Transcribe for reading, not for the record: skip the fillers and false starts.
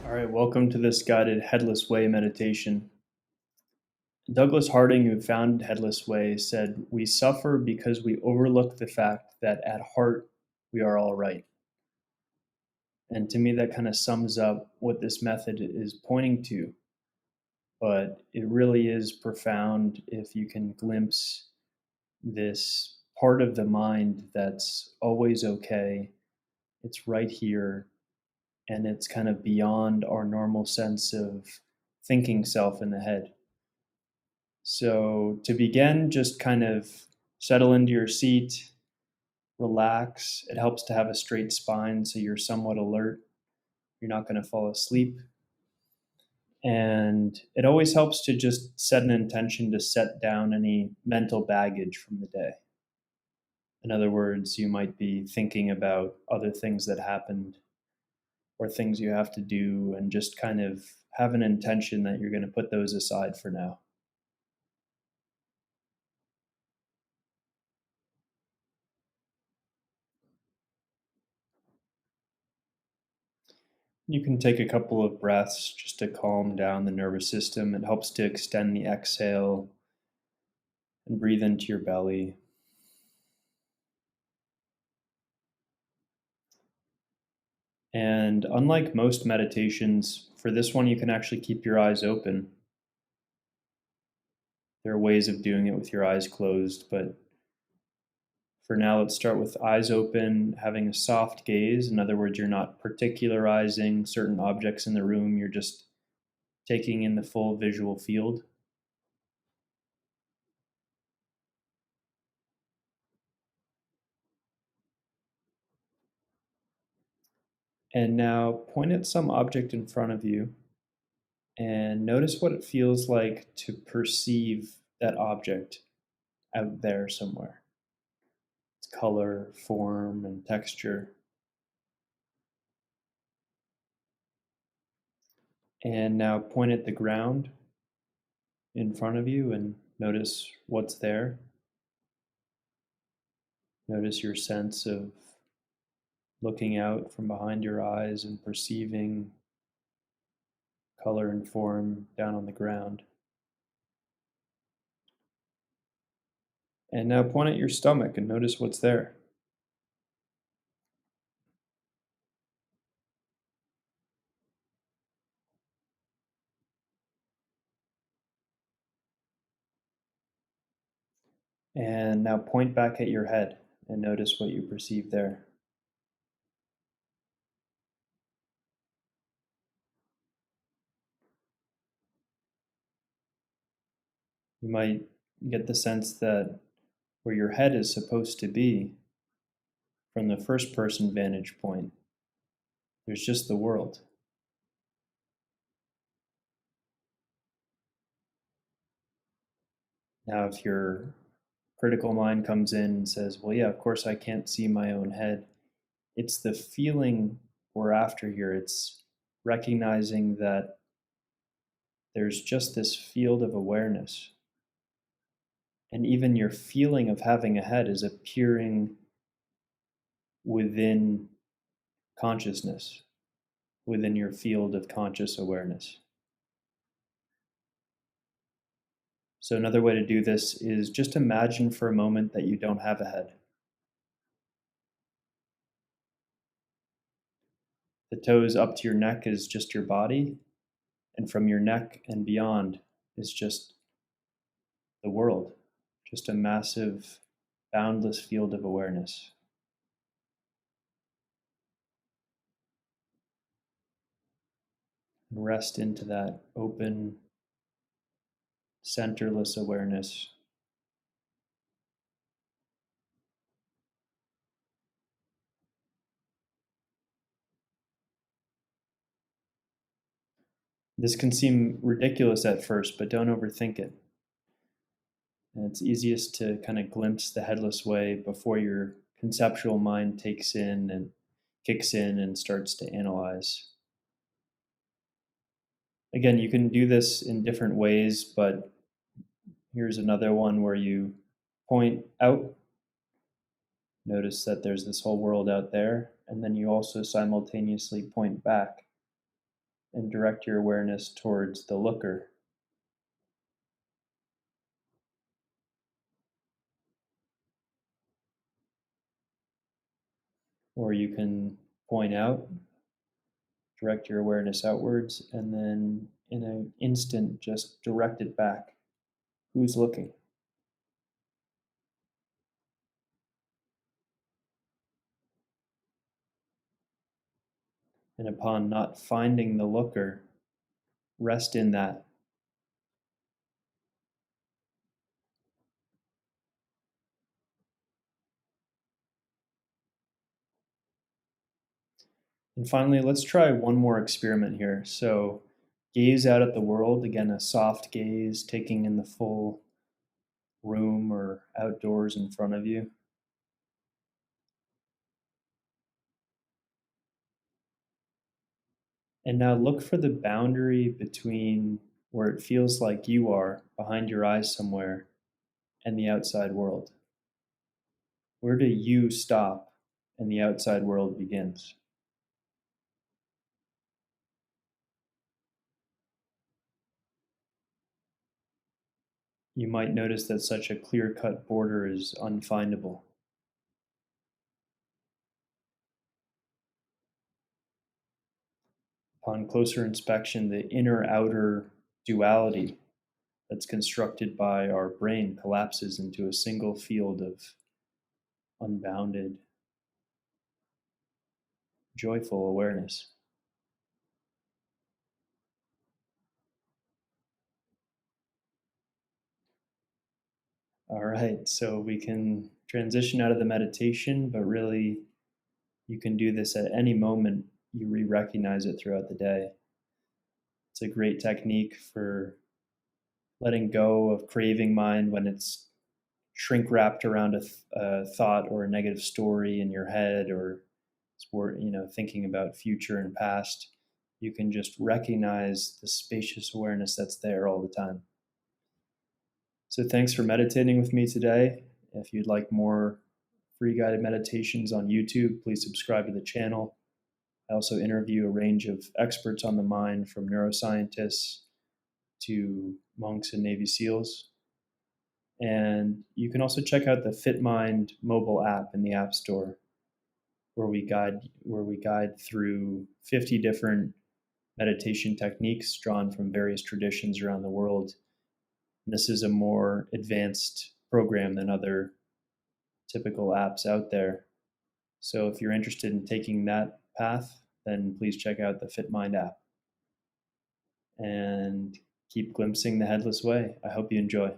All right, welcome to this guided Headless Way meditation. Douglas Harding, who founded Headless Way, said, "We suffer because we overlook the fact that at heart we are all right." And to me, that kind of sums up what this method is pointing to. But it really is profound if you can glimpse this part of the mind that's always okay. It's right here, and it's kind of beyond our normal sense of thinking self in the head. So, to begin, just kind of settle into your seat, relax. It helps to have a straight spine so you're somewhat alert. You're not going to fall asleep. And it always helps to just set an intention to set down any mental baggage from the day. In other words, you might be thinking about other things that happened or things you have to do, and just kind of have an intention that you're going to put those aside for now. You can take a couple of breaths just to calm down the nervous system. It helps to extend the exhale and breathe into your belly. And unlike most meditations, for this one, you can actually keep your eyes open. There are ways of doing it with your eyes closed, but for now, let's start with eyes open, having a soft gaze. In other words, you're not particularizing certain objects in the room, you're just taking in the full visual field. And now point at some object in front of you and notice what it feels like to perceive that object out there somewhere. Its color, form, and texture. And now point at the ground in front of you and notice what's there. Notice your sense of looking out from behind your eyes and perceiving color and form down on the ground. And now point at your stomach and notice what's there. And now point back at your head and notice what you perceive there. You might get the sense that where your head is supposed to be, from the first person vantage point, there's just the world. Now, if your critical mind comes in and says, well, yeah, of course I can't see my own head, it's the feeling we're after here. It's recognizing that there's just this field of awareness. And even your feeling of having a head is appearing within consciousness, within your field of conscious awareness. So, another way to do this is just imagine for a moment that you don't have a head. The toes up to your neck is just your body, and from your neck and beyond is just the world, just a massive, boundless field of awareness. And rest into that open, centerless awareness. This can seem ridiculous at first, but don't overthink it. And it's easiest to kind of glimpse the headless way before your conceptual mind takes in and kicks in and starts to analyze. Again, you can do this in different ways, but here's another one where you point out, notice that there's this whole world out there, and then you also simultaneously point back. and direct your awareness towards the looker. Or you can point out, direct your awareness outwards, and then in an instant, just direct it back. Who's looking? And upon not finding the looker, rest in that. And finally, let's try one more experiment here. So, gaze out at the world, again, a soft gaze, taking in the full room or outdoors in front of you. And now look for the boundary between where it feels like you are behind your eyes somewhere and the outside world. Where do you stop and the outside world begins? You might notice that such a clear cut border is unfindable. Upon closer inspection, the inner outer duality that's constructed by our brain collapses into a single field of unbounded, joyful awareness. All right, so we can transition out of the meditation, but really you can do this at any moment you re recognize it throughout the day. It's a great technique for letting go of craving mind when it's shrink wrapped around a thought or a negative story in your head, or thinking about future and past. You can just recognize the spacious awareness that's there all the time. So thanks for meditating with me today. If you'd like more free guided meditations on YouTube, please subscribe to the channel. I also interview a range of experts on the mind, from neuroscientists to monks and Navy SEALs. And you can also check out the FitMind mobile app in the App Store, where we guide through 50 different meditation techniques drawn from various traditions around the world. And this is a more advanced program than other typical apps out there. So if you're interested in taking that path, then please check out the FitMind app and keep glimpsing the headless way. I hope you enjoy.